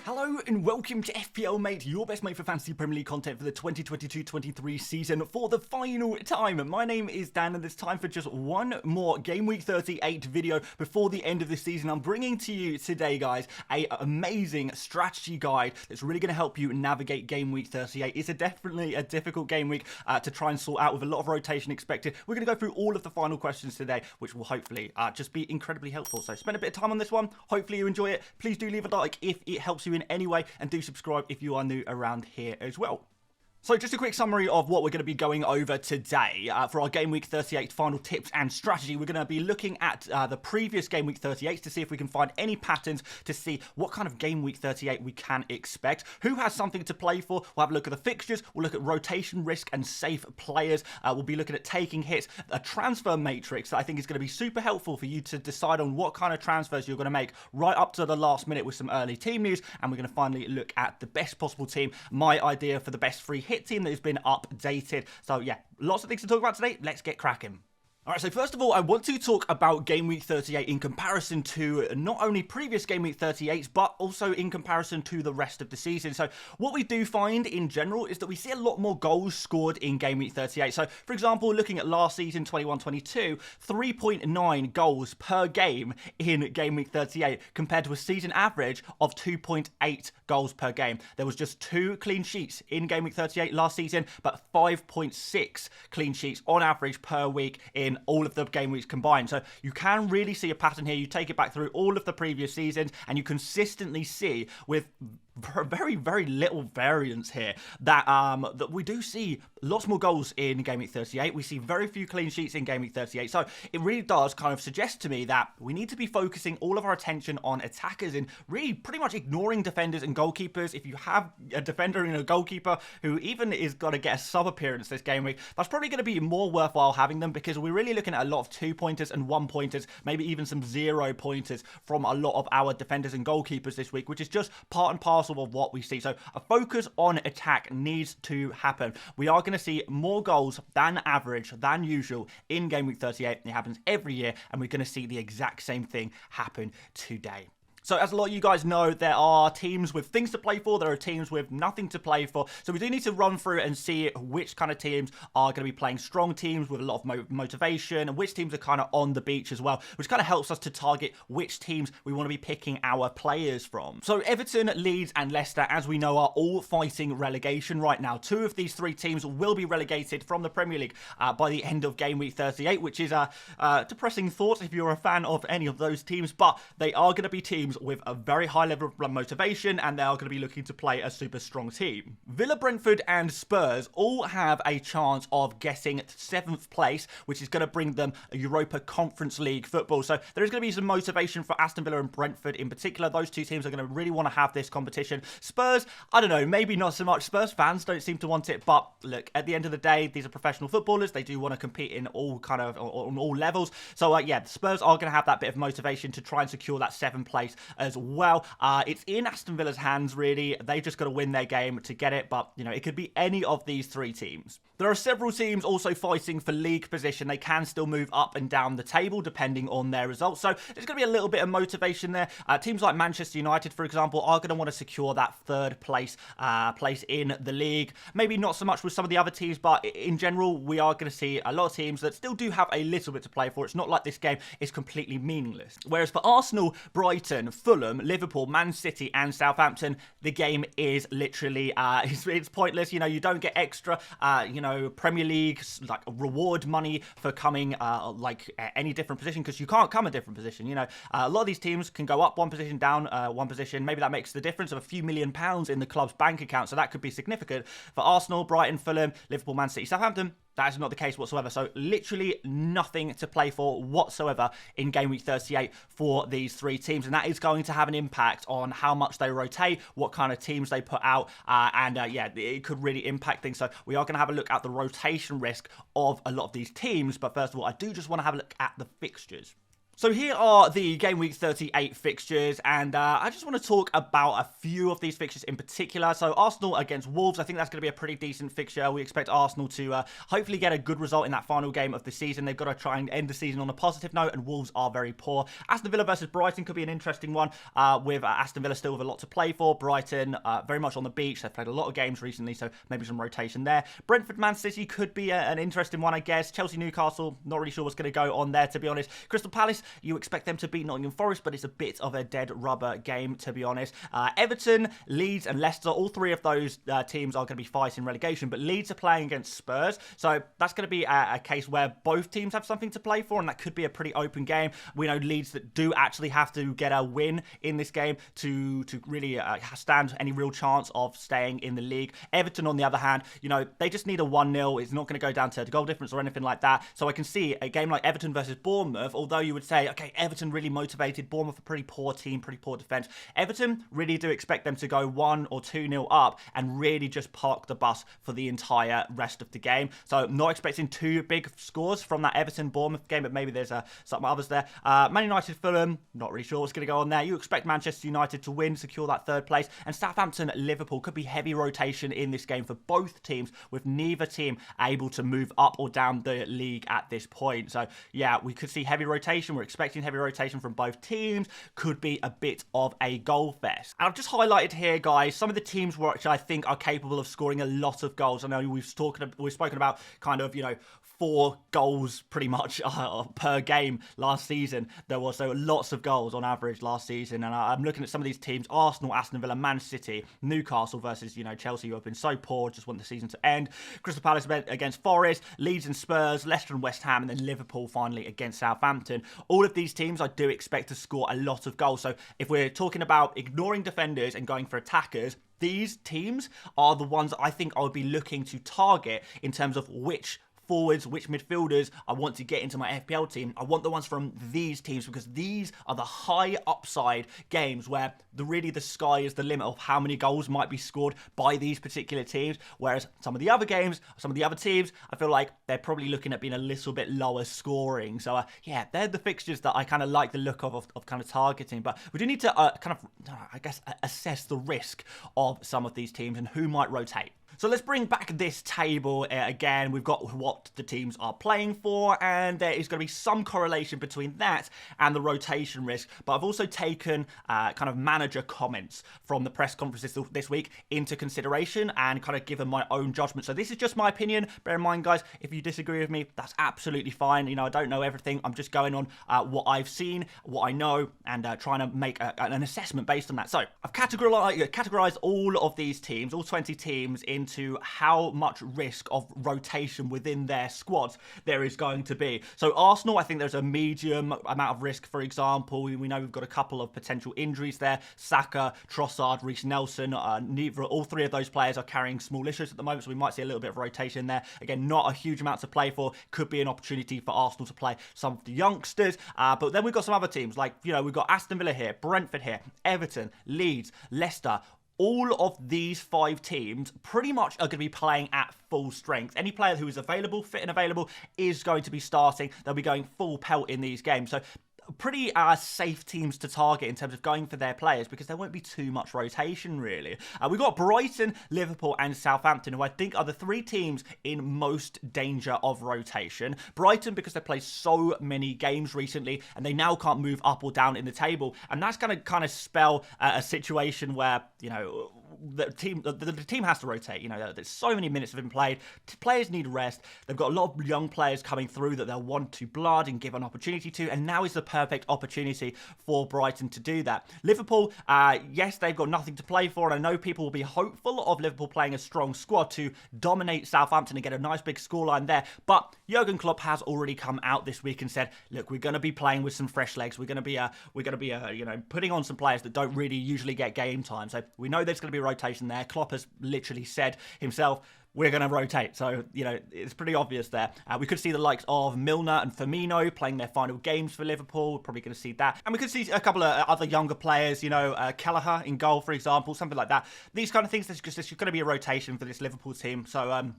Hello and welcome to FPL Mate, your best mate for fantasy Premier League content for the 2022-23 season for the final time. My name is Dan and it's time for just one more Game Week 38 video before the end of the season. I'm bringing to you today, guys, an amazing strategy guide that's really going to help you navigate Game Week 38. It's definitely a difficult game week to try and sort out with a lot of rotation expected. We're going to go through all of the final questions today, which will hopefully just be incredibly helpful. So spend a bit of time on this one. Hopefully you enjoy it. Please do leave a like if it helps you in any way, and do subscribe if you are new around here as well. So just a quick summary of what we're going to be going over today. For our Game Week 38 final tips and strategy, we're going to be looking at the previous Game Week 38 to see if we can find any patterns to see what kind of Game Week 38 we can expect. Who has something to play for? We'll have a look at the fixtures. We'll look at rotation risk and safe players. We'll be looking at taking hits, a transfer matrix that I think is going to be super helpful for you to decide on what kind of transfers you're going to make right up to the last minute with some early team news. And we're going to finally look at the best possible team, my idea for the best free hit team that has been updated. So yeah, lots of things to talk about today. Let's get cracking. Alright, so first of all, I want to talk about Game Week 38 in comparison to not only previous Game Week 38s, but also in comparison to the rest of the season. So what we do find in general is that we see a lot more goals scored in Game Week 38. So, for example, looking at last season, 21-22, 3.9 goals per game in Game Week 38 compared to a season average of 2.8 goals per game. There was just 2 clean sheets in Game Week 38 last season, but 5.6 clean sheets on average per week in all of the game weeks combined. So you can really see a pattern here. You take it back through all of the previous seasons and you consistently see with very, very little variance here that that we do see lots more goals in Game Week 38. We see very few clean sheets in Game Week 38. So it really does kind of suggest to me that we need to be focusing all of our attention on attackers and really pretty much ignoring defenders and goalkeepers. If you have a defender and a goalkeeper who even is going to get a sub appearance this game week, that's probably going to be more worthwhile having them, because we're really looking at a lot of 2-pointers and 1-pointers, maybe even some 0-pointers from a lot of our defenders and goalkeepers this week, which is just part and parcel of what we see. So a focus on attack needs to happen. We are going to see more goals than average, than usual in Game Week 38. It happens every year, and we're going to see the exact same thing happen today. So as a lot of you guys know, there are teams with things to play for, there are teams with nothing to play for. So we do need to run through and see which kind of teams are going to be playing strong teams with a lot of motivation, and which teams are kind of on the beach as well, which kind of helps us to target which teams we want to be picking our players from. So Everton, Leeds and Leicester, as we know, are all fighting relegation right now. 2 of these 3 teams will be relegated from the Premier League by the end of Game Week 38, which is a depressing thought if you're a fan of any of those teams, but they are going to be teams with a very high level of motivation, and they are going to be looking to play a super strong team. Villa, Brentford and Spurs all have a chance of getting 7th place, which is going to bring them a Europa Conference League football. So there is going to be some motivation for Aston Villa and Brentford in particular. Those 2 teams are going to really want to have this competition. Spurs, I don't know, maybe not so much. Spurs fans don't seem to want it, but look, at the end of the day, these are professional footballers. They do want to compete in all kind of on all levels. So yeah, the Spurs are going to have that bit of motivation to try and secure that 7th place as well. It's in Aston Villa's hands, really. They've just got to win their game to get it, but, you know, it could be any of these 3 teams. There are several teams also fighting for league position. They can still move up and down the table depending on their results. So there's going to be a little bit of motivation there. Teams like Manchester United, for example, are going to want to secure that 3rd place in the league. Maybe not so much with some of the other teams, but in general, we are going to see a lot of teams that still do have a little bit to play for. It's not like this game is completely meaningless. Whereas for Arsenal, Brighton, Fulham, Liverpool, Man City and Southampton, the game is literally it's pointless. You know, you don't get extra Premier League like reward money for coming any different position, because you can't come a different position. You know, a lot of these teams can go up 1 position, down 1 position. Maybe that makes the difference of a few £1 million in the club's bank account, so that could be significant. For Arsenal, Brighton, Fulham, Liverpool, Man City, Southampton, that is not the case whatsoever. So literally nothing to play for whatsoever in Game Week 38 for these 3 teams. And that is going to have an impact on how much they rotate, what kind of teams they put out. Yeah, it could really impact things. So we are going to have a look at the rotation risk of a lot of these teams. But first of all, I do just want to have a look at the fixtures. So here are the Game Week 38 fixtures, and I just want to talk about a few of these fixtures in particular. So Arsenal against Wolves, I think that's going to be a pretty decent fixture. We expect Arsenal to hopefully get a good result in that final game of the season. They've got to try and end the season on a positive note, and Wolves are very poor. Aston Villa versus Brighton could be an interesting one, with Aston Villa still with a lot to play for. Brighton very much on the beach. They've played a lot of games recently, so maybe some rotation there. Brentford Man City could be an interesting one, I guess. Chelsea Newcastle, not really sure what's going to go on there, to be honest. Crystal Palace, you expect them to beat Nottingham Forest, but it's a bit of a dead rubber game, to be honest. Everton, Leeds, and Leicester, all three of those teams are going to be fighting relegation, but Leeds are playing against Spurs, so that's going to be a case where both teams have something to play for, and that could be a pretty open game. We know Leeds that do actually have to get a win in this game to really stand any real chance of staying in the league. Everton, on the other hand, you know, they just need a 1-0. It's not going to go down to goal difference or anything like that, so I can see a game like Everton versus Bournemouth, although you would say, okay, Everton really motivated, Bournemouth a pretty poor team, pretty poor defence. Everton, really do expect them to go 1 or 2-0 up and really just park the bus for the entire rest of the game. So not expecting too big scores from that Everton-Bournemouth game, but maybe there's some others there. Man United, Fulham, not really sure what's going to go on there. You expect Manchester United to win, secure that third place. And Southampton, Liverpool, could be heavy rotation in this game for both teams, with neither team able to move up or down the league at this point. So yeah, we could see heavy rotation. We're expecting heavy rotation from both teams. Could be a bit of a goal fest. And I've just highlighted here, guys, some of the teams which I think are capable of scoring a lot of goals. I know we've spoken about kind of, you know, 4 goals pretty much per game last season. There was so lots of goals on average last season, and I'm looking at some of these teams: Arsenal, Aston Villa, Man City, Newcastle versus, you know, Chelsea, who have been so poor, just want the season to end. Crystal Palace against Forest, Leeds and Spurs, Leicester and West Ham, and then Liverpool finally against Southampton. All of these teams I do expect to score a lot of goals. So if we're talking about ignoring defenders and going for attackers, these teams are the ones I think I would be looking to target in terms of which forwards, which midfielders I want to get into my FPL team. I want the ones from these teams, because these are the high upside games where the sky is the limit of how many goals might be scored by these particular teams. Whereas some of the other games, some of the other teams, I feel like they're probably looking at being a little bit lower scoring. So yeah, they're the fixtures that I kind of like the look of kind of targeting. But we do need to kind of, I guess, assess the risk of some of these teams and who might rotate. So let's bring back this table again. We've got what the teams are playing for, and there is going to be some correlation between that and the rotation risk. But I've also taken kind of manager comments from the press conferences this week into consideration and kind of given my own judgment. So this is just my opinion. Bear in mind, guys, if you disagree with me, that's absolutely fine. You know, I don't know everything. I'm just going on what I've seen, what I know, and trying to make an assessment based on that. So I've categorized all of these teams, all 20 teams, into how much risk of rotation within their squads there is going to be. So Arsenal, I think there's a medium amount of risk. For example, we know we've got a couple of potential injuries there: Saka, Trossard, Reece Nelson. All three of those players are carrying small issues at the moment, so we might see a little bit of rotation there. Again, not a huge amount to play for. Could be an opportunity for Arsenal to play some of the youngsters. But then we've got some other teams, like, you know, we've got Aston Villa here, Brentford here, Everton, Leeds, Leicester. All of these 5 teams pretty much are going to be playing at full strength. Any player who is available, fit and available, is going to be starting. They'll be going full pelt in these games. So pretty safe teams to target in terms of going for their players, because there won't be too much rotation, really. We've got Brighton, Liverpool and Southampton, who I think are the 3 teams in most danger of rotation. Brighton, because they played so many games recently and they now can't move up or down in the table, and that's going to kind of spell a situation where, you know, the team has to rotate. You know, there's so many minutes have been played. Players need rest. They've got a lot of young players coming through that they'll want to blood and give an opportunity to, and now is the perfect opportunity for Brighton to do that. Liverpool, yes, they've got nothing to play for, and I know people will be hopeful of Liverpool playing a strong squad to dominate Southampton and get a nice big scoreline there, but Jurgen Klopp has already come out this week and said, look, we're going to be playing with some fresh legs. We're going to be you know, putting on some players that don't really usually get game time. So we know there's going to be rotation there. Klopp has literally said himself, we're going to rotate. So, you know, it's pretty obvious there. We could see the likes of Milner and Firmino playing their final games for Liverpool. We're probably going to see that. And we could see a couple of other younger players, you know, Kelleher in goal, for example, something like that. These kind of things, there's going to be a rotation for this Liverpool team. So,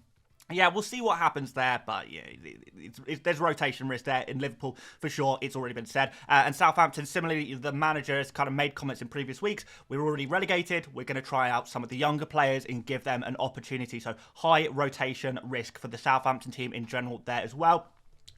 Yeah, we'll see what happens there, but yeah, there's rotation risk there in Liverpool for sure. It's already been said. And Southampton, similarly, the manager has kind of made comments in previous weeks. We're already relegated. We're going to try out some of the younger players and give them an opportunity. So high rotation risk for the Southampton team in general there as well.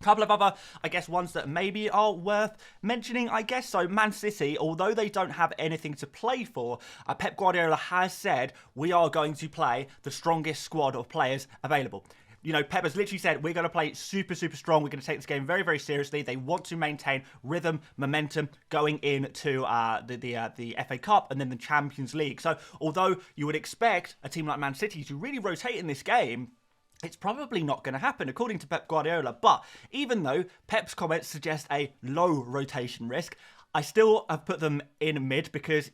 Couple of other, I guess, ones that maybe are worth mentioning, I guess. So Man City, although they don't have anything to play for, Pep Guardiola has said we are going to play the strongest squad of players available. You know, Pep has literally said, we're going to play super, super strong. We're going to take this game very, very seriously. They want to maintain rhythm, momentum going into the FA Cup and then the Champions League. So although you would expect a team like Man City to really rotate in this game, it's probably not going to happen, according to Pep Guardiola. But even though Pep's comments suggest a low rotation risk, I still have put them in mid because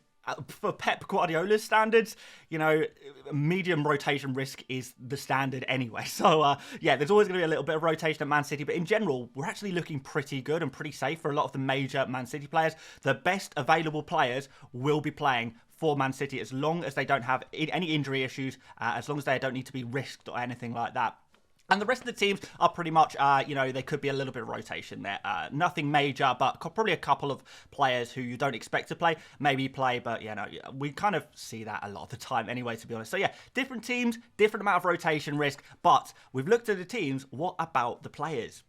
for Pep Guardiola's standards, you know, medium rotation risk is the standard anyway. So, yeah, there's always going to be a little bit of rotation at Man City. But in general, we're actually looking pretty good and pretty safe for a lot of the major Man City players. The best available players will be playing for Man City as long as they don't have any injury issues, as long as they don't need to be risked or anything like that. And the rest of the teams are pretty much, you know, there could be a little bit of rotation there. Nothing major, but probably a couple of players who you don't expect to play, maybe play. But, you know, we kind of see that a lot of the time anyway, to be honest. So, yeah, different teams, different amount of rotation risk. But we've looked at the teams. What about the players?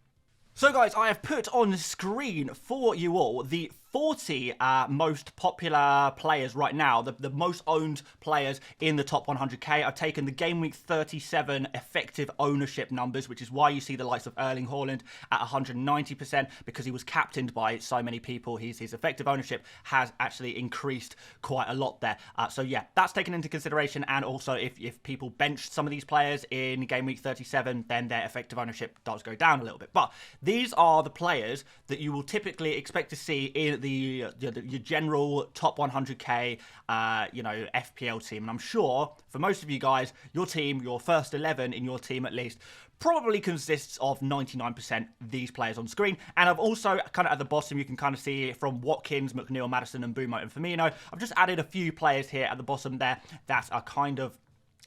So, guys, I have put on screen for you all the 40 most popular players right now, the most owned players in the top 100k. I've taken the Game Week 37 effective ownership numbers, which is why you see the likes of Erling Haaland at 190%, because he was captained by so many people. His effective ownership has actually increased quite a lot there. So yeah, that's taken into consideration. And also if people benched some of these players in Game Week 37, then their effective ownership does go down a little bit. But these are the players that you will typically expect to see in your general top 100k, you know, FPL team. And I'm sure for most of you guys, your team, your first 11 in your team at least, probably consists of 99% these players on screen. And I've also kind of at the bottom, you can kind of see from Watkins, McNeil, Maddison, and Mbeumo and Firmino. I've just added a few players here at the bottom there that are kind of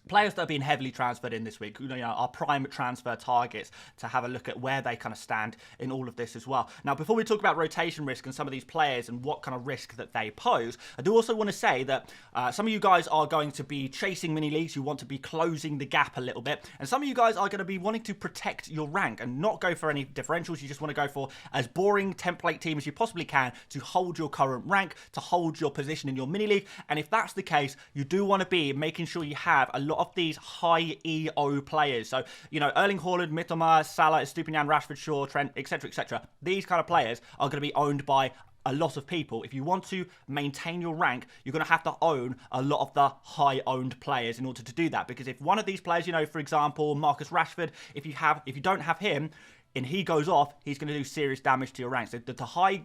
players that have been heavily transferred in this week, you know, our prime transfer targets, to have a look at where they kind of stand in all of this as well. Now, before we talk about rotation risk and some of these players and what kind of risk that they pose, I do also want to say that some of you guys are going to be chasing mini leagues. You want to be closing the gap a little bit. And some of you guys are going to be wanting to protect your rank and not go for any differentials. You just want to go for as boring template team as you possibly can to hold your current rank, to hold your position in your mini league. And if that's the case, you do want to be making sure you have a lot of these high EO players. So, you know, Erling Haaland, Mitoma, Salah, Estupinian, Rashford, Shaw, Trent, etc., etc. These kind of players are going to be owned by a lot of people. If you want to maintain your rank, you're going to have to own a lot of the high-owned players in order to do that. Because if one of these players, you know, for example, Marcus Rashford, if you don't have him, and he goes off, he's going to do serious damage to your rank. So the high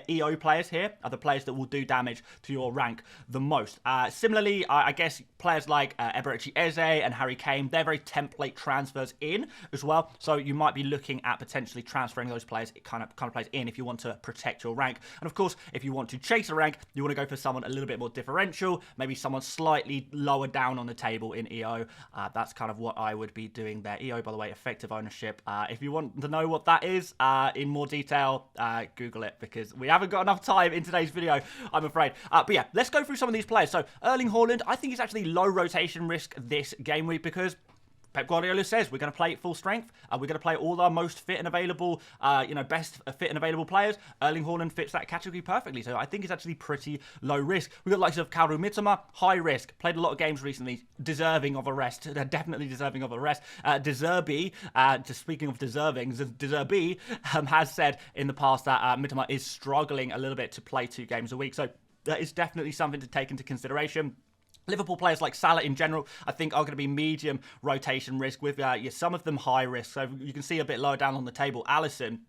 EO players here are the players that will do damage to your rank the most. Similarly, I guess players like Eberechi Eze and Harry Kane, they're very template transfers in as well. So you might be looking at potentially transferring those players, kind of players in if you want to protect your rank. And of course, if you want to chase a rank, you want to go for someone a little bit more differential, maybe someone slightly lower down on the table in EO. That's kind of what I would be doing there. EO, by the way, effective ownership. If you want to know what that is in more detail, Google it, because we haven't got enough time in today's video, I'm afraid. But yeah, let's go through some of these players. So Erling Haaland, I think he's actually low rotation risk this game week because Pep Guardiola says we're going to play full strength. We're going to play all our most fit and available, you know, best fit and available players. Erling Haaland fits that category perfectly. So I think it's actually pretty low risk. We've got the likes of Kaoru Mitoma, high risk. Played a lot of games recently, deserving of a rest. Definitely deserving of a rest. Deserby, just speaking of deserving, Deserby has said in the past that Mitoma is struggling a little bit to play 2 games a week. So that is definitely something to take into consideration. Liverpool players like Salah in general, I think, are going to be medium rotation risk with some of them high risk. So you can see a bit lower down on the table, Alisson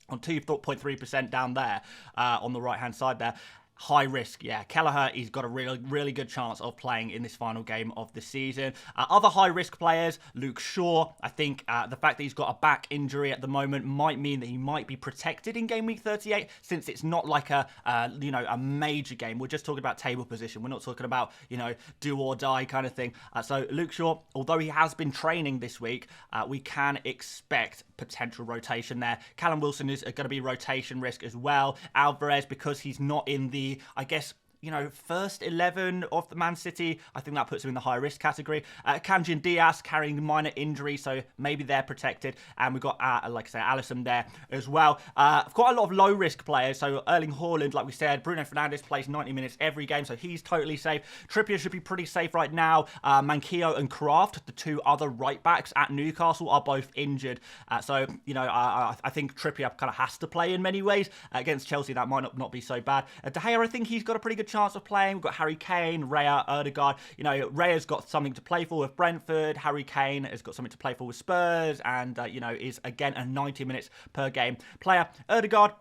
on 2.3% down there on the right-hand side there. High risk, yeah. Kelleher, he's got a really good chance of playing in this final game of the season. Other high risk players, Luke Shaw. I think the fact that he's got a back injury at the moment might mean that he might be protected in game week 38, since it's not like a major game. We're just talking about table position. We're not talking about do or die kind of thing. So Luke Shaw, although he has been training this week, we can expect potential rotation there. Callum Wilson is going to be rotation risk as well. Alvarez, because he's not in the, I guess, first 11 of the Man City, I think that puts him in the high risk category. Kamjin Diaz carrying minor injury, so maybe they're protected. And we've got, like I say, Alisson there as well. I've got a lot of low risk players. So Erling Haaland, like we said, Bruno Fernandes plays 90 minutes every game, so he's totally safe. Trippier should be pretty safe right now. Manquillo and Kraft, the two other right backs at Newcastle, are both injured. So I think Trippier kind of has to play in many ways. Against Chelsea, that might not be so bad. De Gea, I think he's got a pretty good chance of playing. We've got Harry Kane, Raya, Ødegaard. Raya's got something to play for with Brentford. Harry Kane has got something to play for with Spurs, and is again a 90 minutes per game player. Ødegaard,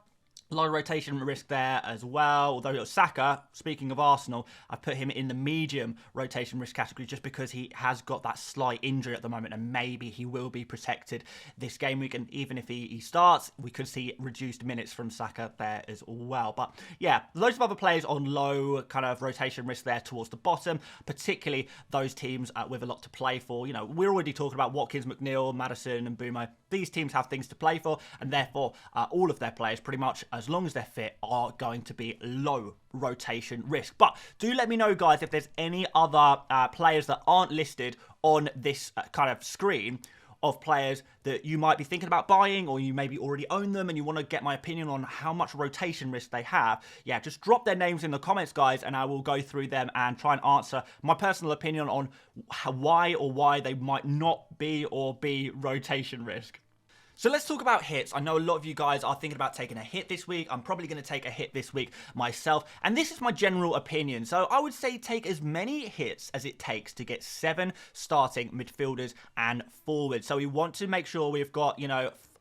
low rotation risk there as well. Although Saka, speaking of Arsenal, I put him in the medium rotation risk category just because he has got that slight injury at the moment, and maybe he will be protected this game week. And even if he starts, we could see reduced minutes from Saka there as well. But yeah, loads of other players on low kind of rotation risk there towards the bottom, particularly those teams with a lot to play for. We're already talking about Watkins, McNeil, Maddison and Boomer. These teams have things to play for, and therefore all of their players, pretty much as long as they're fit, are going to be low rotation risk. But do let me know, guys, if there's any other players that aren't listed on this kind of screen of players that you might be thinking about buying, or you maybe already own them and you want to get my opinion on how much rotation risk they have. Yeah, just drop their names in the comments, guys, and I will go through them and try and answer my personal opinion on why they might not be or be rotation risk. So let's talk about hits. I know a lot of you guys are thinking about taking a hit this week. I'm probably going to take a hit this week myself. And this is my general opinion. So I would say take as many hits as it takes to get 7 starting midfielders and forwards. So we want to make sure we've got,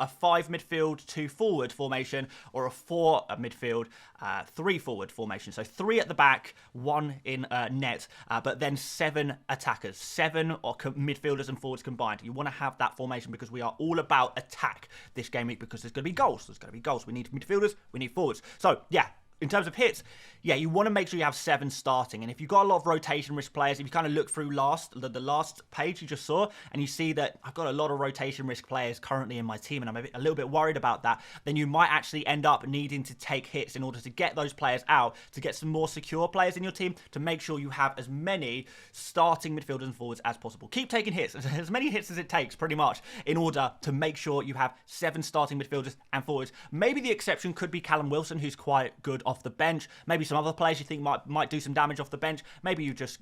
a 5 midfield, 2 forward formation, or a 4 midfield, 3 forward formation. So 3 at the back, 1 in net, but then 7 attackers, 7 midfielders and forwards combined. You want to have that formation because we are all about attack this game week, because there's going to be goals. We need midfielders, we need forwards. So yeah, in terms of hits, yeah, you want to make sure you have 7 starting. And if you've got a lot of rotation risk players, if you kind of look through the last page you just saw, and you see that I've got a lot of rotation risk players currently in my team, and I'm a little bit worried about that, then you might actually end up needing to take hits in order to get those players out, to get some more secure players in your team, to make sure you have as many starting midfielders and forwards as possible. Keep taking hits, as many hits as it takes, pretty much, in order to make sure you have 7 starting midfielders and forwards. Maybe the exception could be Callum Wilson, who's quite good off the bench. Maybe some other players you think might do some damage off the bench. Maybe you just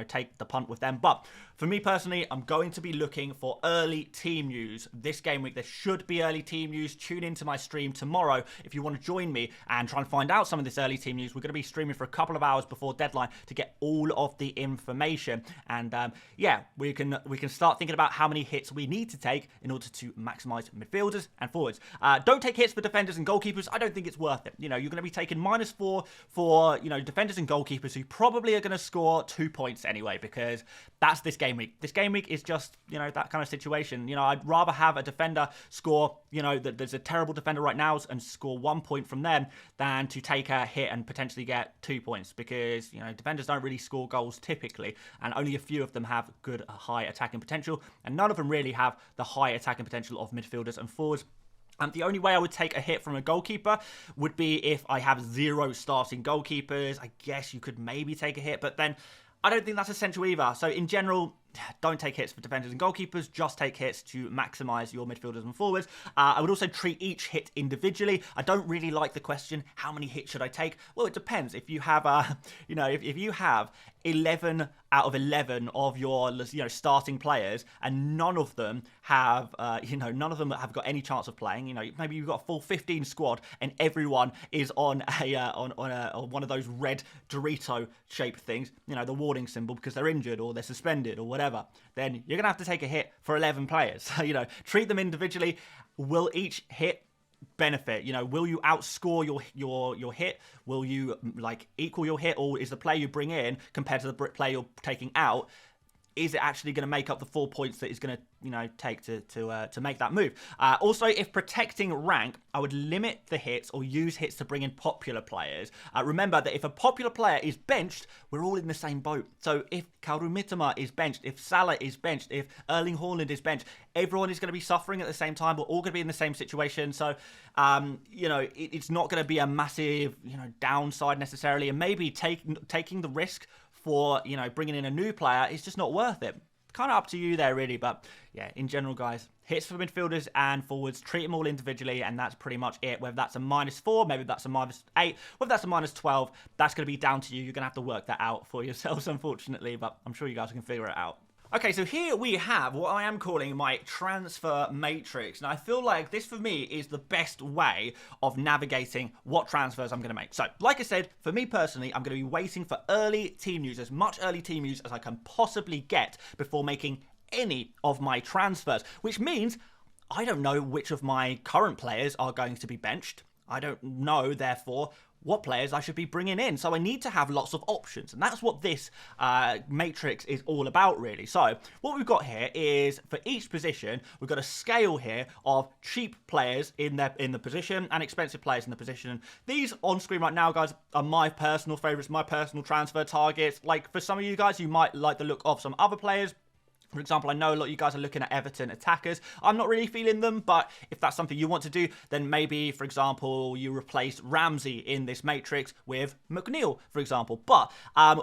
take the punt with them. But for me personally, I'm going to be looking for early team news this game week. There should be early team news. Tune into my stream tomorrow if you want to join me and try and find out some of this early team news. We're going to be streaming for a couple of hours before deadline to get all of the information. And yeah, we can start thinking about how many hits we need to take in order to maximize midfielders and forwards. Don't take hits for defenders and goalkeepers. I don't think it's worth it. You're going to be taking -4 for defenders and goalkeepers who probably are going to score 2 points anyway, because that's this game week. This game week is just that kind of situation. I'd rather have a defender score that there's a terrible defender right now and score 1 point from them than to take a hit and potentially get 2 points, because defenders don't really score goals typically, and only a few of them have good high attacking potential, and none of them really have the high attacking potential of midfielders and forwards. The only way I would take a hit from a goalkeeper would be if I have 0 starting goalkeepers. I guess you could maybe take a hit, but then I don't think that's essential either. So in general, don't take hits for defenders and goalkeepers. Just take hits to maximize your midfielders and forwards. I would also treat each hit individually. I don't really like the question, how many hits should I take? Well, it depends. If you have, if you have 11 out of 11 of your starting players, and none of them have got any chance of playing. Maybe you've got a full 15 squad and everyone is on on one of those red Dorito shaped things, the warning symbol, because they're injured or they're suspended or whatever. Then you're gonna have to take a hit for 11 players. So treat them individually. Will each hit benefit? You know, will you outscore your hit? Will you like equal your hit, or is the player you bring in compared to the player you're taking out, is it actually going to make up the 4 points that it's going to, you know, take to make that move? Also, if protecting rank, I would limit the hits or use hits to bring in popular players. Remember that if a popular player is benched, we're all in the same boat. So if Kyle Mitoma is benched, if Salah is benched, if Erling Haaland is benched, everyone is going to be suffering at the same time. We're all going to be in the same situation. So, you know, it's not going to be a massive, you know, downside necessarily. And maybe taking the risk for, you know, bringing in a new player is just not worth it. Kind of up to you there, really. But yeah, in general, guys, hits for midfielders and forwards, treat them all individually, and that's pretty much it. Whether that's a -4, maybe that's a -8, whether that's a -12, that's going to be down to you. You're going to have to work that out for yourselves, unfortunately, but I'm sure you guys can figure it out. Okay, so here we have what I am calling my transfer matrix. Now, I feel like this, for me, is the best way of navigating what transfers I'm going to make. So, like I said, for me personally, I'm going to be waiting for early team news, as much early team news as I can possibly get before making any of my transfers, which means I don't know which of my current players are going to be benched. I don't know, therefore, what players I should be bringing in. So I need to have lots of options. And that's what this matrix is all about, really. So what we've got here is, for each position, we've got a scale here of cheap players in the position and expensive players in the position. These on screen right now, guys, are my personal favorites, my personal transfer targets. Like, for some of you guys, you might like the look of some other players. For example, I know a lot of you guys are looking at Everton attackers. I'm not really feeling them, but if that's something you want to do, then maybe, for example, you replace Ramsey in this matrix with McNeil, for example. But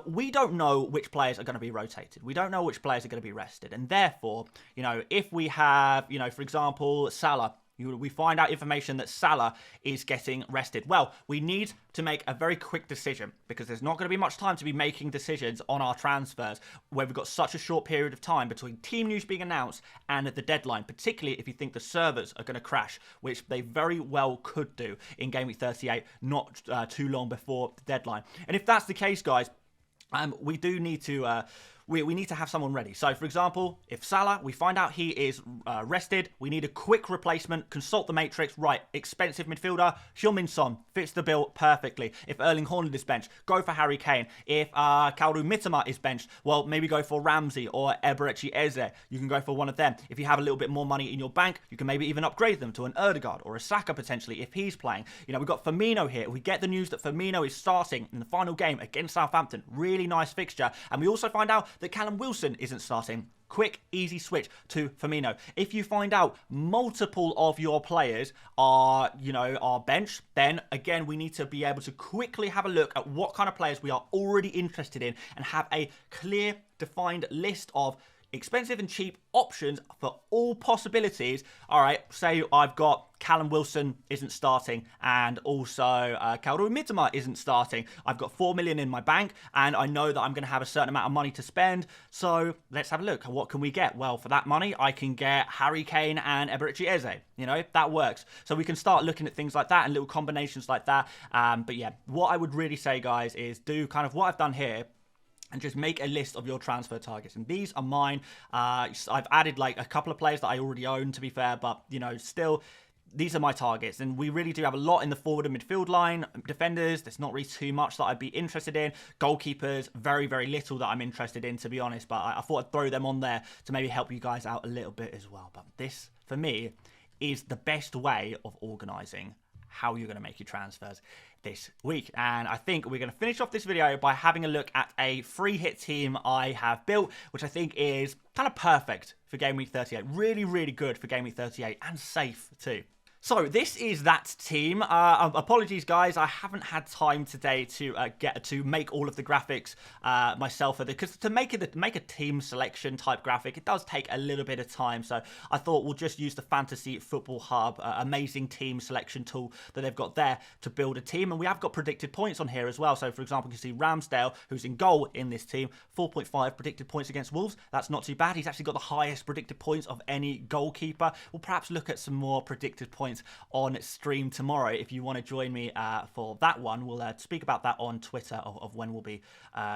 we don't know which players are going to be rotated. We don't know which players are going to be rested. And therefore, you know, if we have, you know, for example, Salah, we find out information that Salah is getting rested. Well, we need to make a very quick decision, because there's not going to be much time to be making decisions on our transfers where we've got such a short period of time between team news being announced and the deadline, particularly if you think the servers are going to crash, which they very well could do in Game Week 38, not too long before the deadline. And if that's the case, guys, we do need to... We need to have someone ready. So, for example, if Salah, we find out he is rested, we need a quick replacement, consult the matrix, right, expensive midfielder, Heung-min Son, fits the bill perfectly. If Erling Haaland is benched, go for Harry Kane. If Kyle Mitoma is benched, well, maybe go for Ramsey or Eberechi Eze. You can go for one of them. If you have a little bit more money in your bank, you can maybe even upgrade them to an Ødegaard or a Saka, potentially, if he's playing. You know, we've got Firmino here. We get the news that Firmino is starting in the final game against Southampton. Really nice fixture. And we also find out that Callum Wilson isn't starting. Quick, easy switch to Firmino. If you find out multiple of your players are, you know, are benched, then again, we need to be able to quickly have a look at what kind of players we are already interested in and have a clear, defined list of expensive and cheap options for all possibilities. All right, say I've got Callum Wilson isn't starting, and also Kyle Mitoma isn't starting. I've got 4 million in my bank, and I know that I'm going to have a certain amount of money to spend. So let's have a look. What can we get? Well, for that money, I can get Harry Kane and Eberechi Eze. You know, that works. So we can start looking at things like that and little combinations like that. But yeah, what I would really say, guys, is do kind of what I've done here, and just make a list of your transfer targets. And these are mine. I've added like a couple of players that I already own, to be fair, but, you know, still, these are my targets. And we really do have a lot in the forward and midfield line. Defenders, there's not really too much that I'd be interested in. Goalkeepers, very, very little that I'm interested in, to be honest. But I thought I'd throw them on there to maybe help you guys out a little bit as well. But this, for me, is the best way of organising how you're going to make your transfers this week. And I think we're going to finish off this video by having a look at a free hit team I have built, which I think is kind of perfect for Game Week 38. Really, really good for Game Week 38, and safe too. So this is that team. Apologies, guys. I haven't had time today to get to make all of the graphics myself, because to make a team selection type graphic, it does take a little bit of time. So I thought we'll just use the Fantasy Football Hub amazing team selection tool that they've got there to build a team. And we have got predicted points on here as well. So for example, you can see Ramsdale, who's in goal in this team, 4.5 predicted points against Wolves. That's not too bad. He's actually got the highest predicted points of any goalkeeper. We'll perhaps look at some more predicted points points on stream tomorrow. If you want to join me for that one, we'll speak about that on Twitter of when we'll be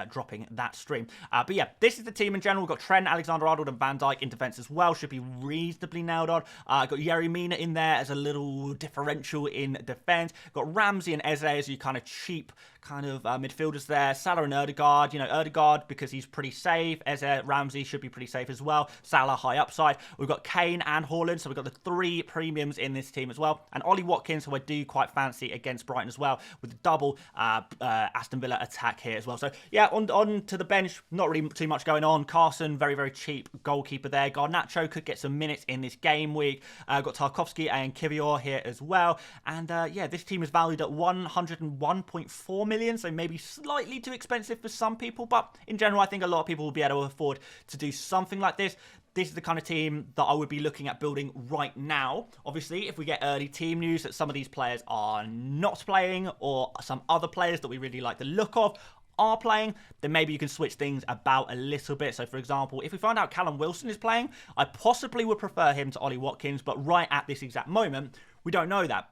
dropping that stream. But yeah, this is the team in general. We've got Trent, Alexander-Arnold and Van Dijk in defence as well. Should be reasonably nailed on. Got Yerry Mina in there as a little differential in defence. Got Ramsey and Eze as you kind of cheap midfielders there. Salah and Ødegaard. You know, Ødegaard because he's pretty safe. Eze, Ramsey should be pretty safe as well. Salah high upside. We've got Kane and Haaland, so we've got the 3 premiums in this team as well. And Ollie Watkins, who I do quite fancy against Brighton as well, with the double Aston Villa attack here as well. So yeah, on to the bench, not really too much going on. Carson, very, very cheap goalkeeper there. Garnacho could get some minutes in this game week. Got Tarkowski and Kivior here as well. And yeah, this team is valued at 101.4 million, so maybe slightly too expensive for some people, but in general, I think a lot of people will be able to afford to do something like this. This is the kind of team that I would be looking at building right now. Obviously, if we get early team news that some of these players are not playing or some other players that we really like the look of are playing, then maybe you can switch things about a little bit. So, for example, if we find out Callum Wilson is playing, I possibly would prefer him to Ollie Watkins, but right at this exact moment, we don't know that.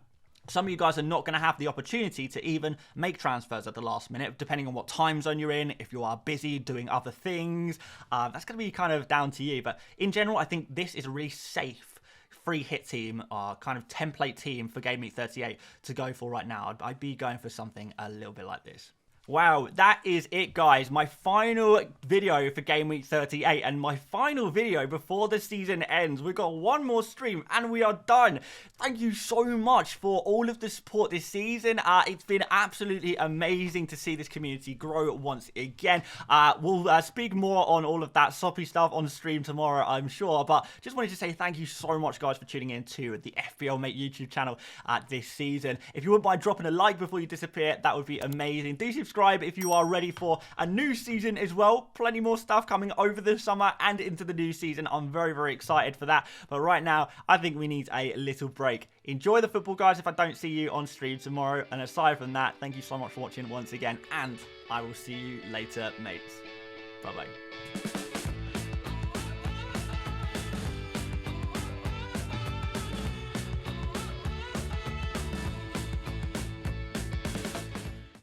Some of you guys are not going to have the opportunity to even make transfers at the last minute, depending on what time zone you're in. If you are busy doing other things, that's going to be kind of down to you. But in general, I think this is a really safe free hit team, kind of template team for GameWeek 38 to go for right now. I'd be going for something a little bit like this. Wow, that is it, guys. My final video for Game Week 38 and my final video before the season ends. We've got one more stream and we are done. Thank you so much for all of the support this season. It's been absolutely amazing to see this community grow once again. We'll speak more on all of that soppy stuff on stream tomorrow, I'm sure. But just wanted to say thank you so much, guys, for tuning in to the FPL Mate YouTube channel this season. If you wouldn't mind dropping a like before you disappear, that would be amazing. Do subscribe if you are ready for a new season as well. Plenty more stuff coming over the summer and into the new season. I'm very, very excited for that. But right now, I think we need a little break. Enjoy the football, guys, if I don't see you on stream tomorrow. And aside from that, thank you so much for watching once again. And I will see you later, mates. Bye-bye.